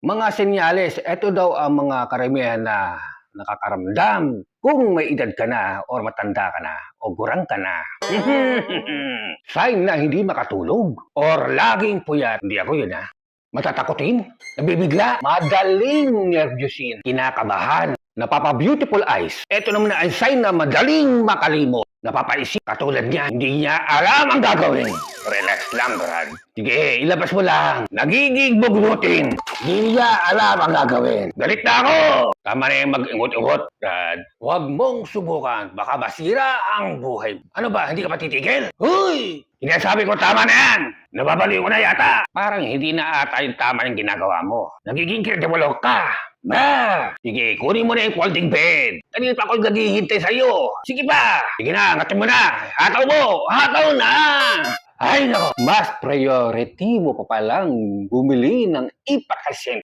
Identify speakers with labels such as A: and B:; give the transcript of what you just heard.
A: Mga senyales, eto daw ang mga karamihan na nakakaramdam kung may edad ka na or matanda ka na o gurang ka na. Sign na hindi makatulog or laging puyat. Hindi ako yun Matatakotin, nabibigla, madaling nervyusin, kinakabahan, napapa-beautiful eyes. Eto naman na ang sign na madaling makalimot. Napapaisip, katulad niya, hindi niya alam ang gagawin. Relax lang, Brad. Sige, ilabas mo lang. Nagiging bugnutin. Hindi niya alam ang gagawin. Galit na ako! Tama na yung mag-ingot-ingot, Brad. Huwag mong subukan. Baka masira ang buhay. Ano ba, hindi ka pa titigil? Huy! Sinasabi ko tama na yan! Nababaliw ko na yata! Parang hindi na ata yung tama yung ginagawa mo. Nagiging kirtiwalo ka. Sige, kunin mo na yung folding bed. Kanina pa ako naghihintay sa'yo. Sige pa! Sige na, ngatin mo na! Hataw mo! Hataw na! Ay nako, mas priority mo pa palang bumili ng ipakasin